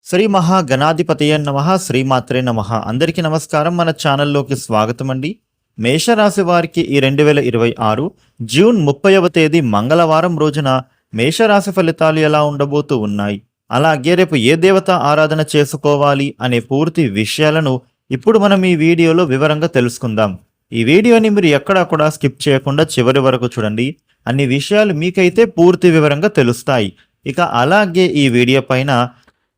శ్రీ మహాగణాధిపతయ నమః శ్రీమాత్రే నమః. అందరికీ నమస్కారం. మన ఛానల్లోకి స్వాగతం అండి. మేషరాశి వారికి ఈ 2026 జూన్ 30వ తేదీ మంగళవారం రోజున మేషరాశి ఫలితాలు ఎలా ఉండబోతూ ఉన్నాయి, అలాగే రేపు ఏ దేవత ఆరాధన చేసుకోవాలి అనే పూర్తి విషయాలను ఇప్పుడు మనం ఈ వీడియోలో వివరంగా తెలుసుకుందాం. ఈ వీడియోని మీరు ఎక్కడా కూడా స్కిప్ చేయకుండా చివరి వరకు చూడండి. అన్ని విషయాలు మీకైతే పూర్తి వివరంగా తెలుస్తాయి. ఇక అలాగే ఈ వీడియో పైన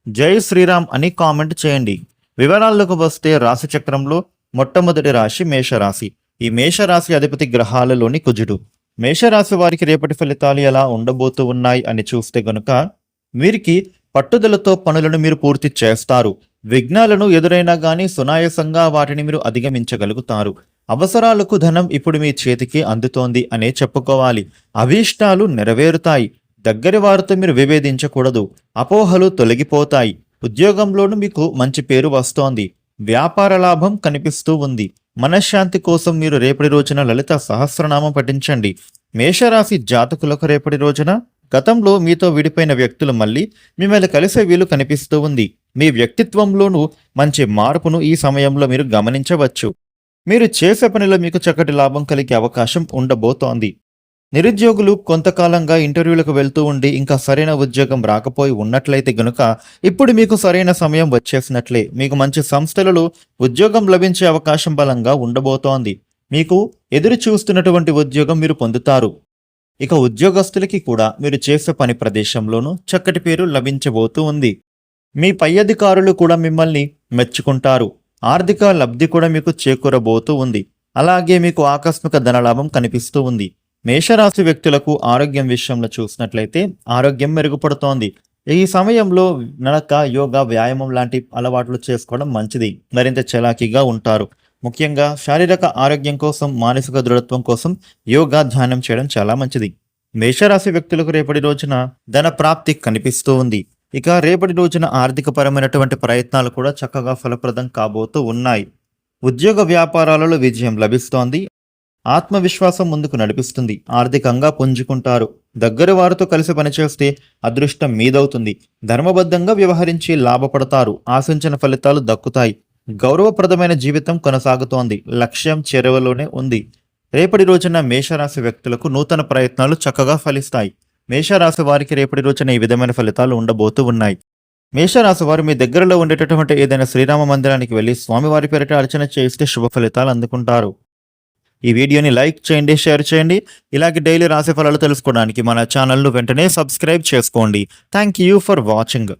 జై శ్రీరామ్ అని కామెంట్ చేయండి. వివరాల్లోకి వస్తే రాశి చక్రంలో మొట్టమొదటి రాశి మేషరాశి. ఈ మేషరాశి అధిపతి గ్రహాలలోని కుజుడు. మేషరాశి వారికి రేపటి ఫలితాలు ఎలా ఉండబోతూ ఉన్నాయి అని చూస్తే గనుక వీరికి పట్టుదలతో పనులను మీరు పూర్తి చేస్తారు. విఘ్నాలను ఎదురైనా గానీ సునాయాసంగా వాటిని మీరు అధిగమించగలుగుతారు. అవసరాలకు ధనం ఇప్పుడు మీ చేతికి అందుతోంది అనే చెప్పుకోవాలి. అభీష్టాలు నెరవేరుతాయి. దగ్గరి వారితో మీరు విభేదించకూడదు. అపోహలు తొలగిపోతాయి. ఉద్యోగంలోనూ మీకు మంచి పేరు వస్తోంది. వ్యాపార లాభం కనిపిస్తూ ఉంది. మనశ్శాంతి కోసం మీరు రేపటి రోజున లలిత సహస్రనామం పఠించండి. మేషరాశి జాతకులకు రేపటి రోజున గతంలో మీతో విడిపోయిన వ్యక్తులు మళ్ళీ మిమ్మల్ని కలిసే వీలు కనిపిస్తూ ఉంది. మీ వ్యక్తిత్వంలోనూ మంచి మార్పును ఈ సమయంలో మీరు గమనించవచ్చు. మీరు చేసే పనిలో మీకు చక్కటి లాభం కలిగే అవకాశం ఉండబోతోంది. నిరుద్యోగులు కొంతకాలంగా ఇంటర్వ్యూలకు వెళ్తూ ఉండి ఇంకా సరైన ఉద్యోగం రాకపోయి ఉన్నట్లయితే గనుక ఇప్పుడు మీకు సరైన సమయం వచ్చేసినట్లే. మీకు మంచి సంస్థలలో ఉద్యోగం లభించే అవకాశం బలంగా ఉండబోతోంది. మీకు ఎదురు చూస్తున్నటువంటి ఉద్యోగం మీరు పొందుతారు. ఇక ఉద్యోగస్తులకి కూడా మీరు చేసే పని ప్రదేశంలోనూ చక్కటి పేరు లభించబోతూ ఉంది. మీ పై అధికారులు కూడా మిమ్మల్ని మెచ్చుకుంటారు. ఆర్థిక లబ్ధి కూడా మీకు చేకూరబోతూ ఉంది. అలాగే మీకు ఆకస్మిక ధనలాభం కనిపిస్తూ ఉంది. మేషరాశి వ్యక్తులకు ఆరోగ్యం విషయంలో చూసినట్లయితే ఆరోగ్యం మెరుగుపడుతోంది. ఈ సమయంలో నడక, యోగా, వ్యాయామం లాంటి అలవాట్లు చేసుకోవడం మంచిది. మరింత చలాకీగా ఉంటారు. ముఖ్యంగా శారీరక ఆరోగ్యం కోసం, మానసిక దృఢత్వం కోసం యోగా, ధ్యానం చేయడం చాలా మంచిది. మేషరాశి వ్యక్తులకు రేపటి రోజున ధన ప్రాప్తి కనిపిస్తూ ఉంది. ఇక రేపటి రోజున ఆర్థిక పరమైనటువంటి ప్రయత్నాలు కూడా చక్కగా ఫలప్రదం కాబోతూ ఉన్నాయి. ఉద్యోగ వ్యాపారాలలో విజయం లభిస్తోంది. ఆత్మవిశ్వాసం ముందుకు నడిపిస్తుంది. ఆర్థికంగా పుంజుకుంటారు. దగ్గర వారితో కలిసి పనిచేస్తే అదృష్టం మీదవుతుంది. ధర్మబద్ధంగా వ్యవహరించి లాభపడతారు. ఆశించిన ఫలితాలు దక్కుతాయి. గౌరవప్రదమైన జీవితం కొనసాగుతోంది. లక్ష్యం చేరువలోనే ఉంది. రేపటి రోజున మేషరాశి వ్యక్తులకు నూతన ప్రయత్నాలు చక్కగా ఫలిస్తాయి. మేషరాశి వారికి రేపటి రోజున ఈ విధమైన ఫలితాలు ఉండబోతూ ఉన్నాయి. మేషరాశి వారు మీ దగ్గరలో ఉండేటటువంటి ఏదైనా శ్రీరామ మందిరానికి వెళ్లి స్వామివారి పేరిట అర్చన చేస్తే శుభ ఫలితాలు అందుకుంటారు. ఈ వీడియోని లైక్ చేయండి, షేర్ చేయండి. ఇలాగే డైలీ రాశి ఫలాలు తెలుసుకోవడానికి మన ఛానల్ను వెంటనే సబ్స్క్రైబ్ చేసుకోండి. Thank you for watching.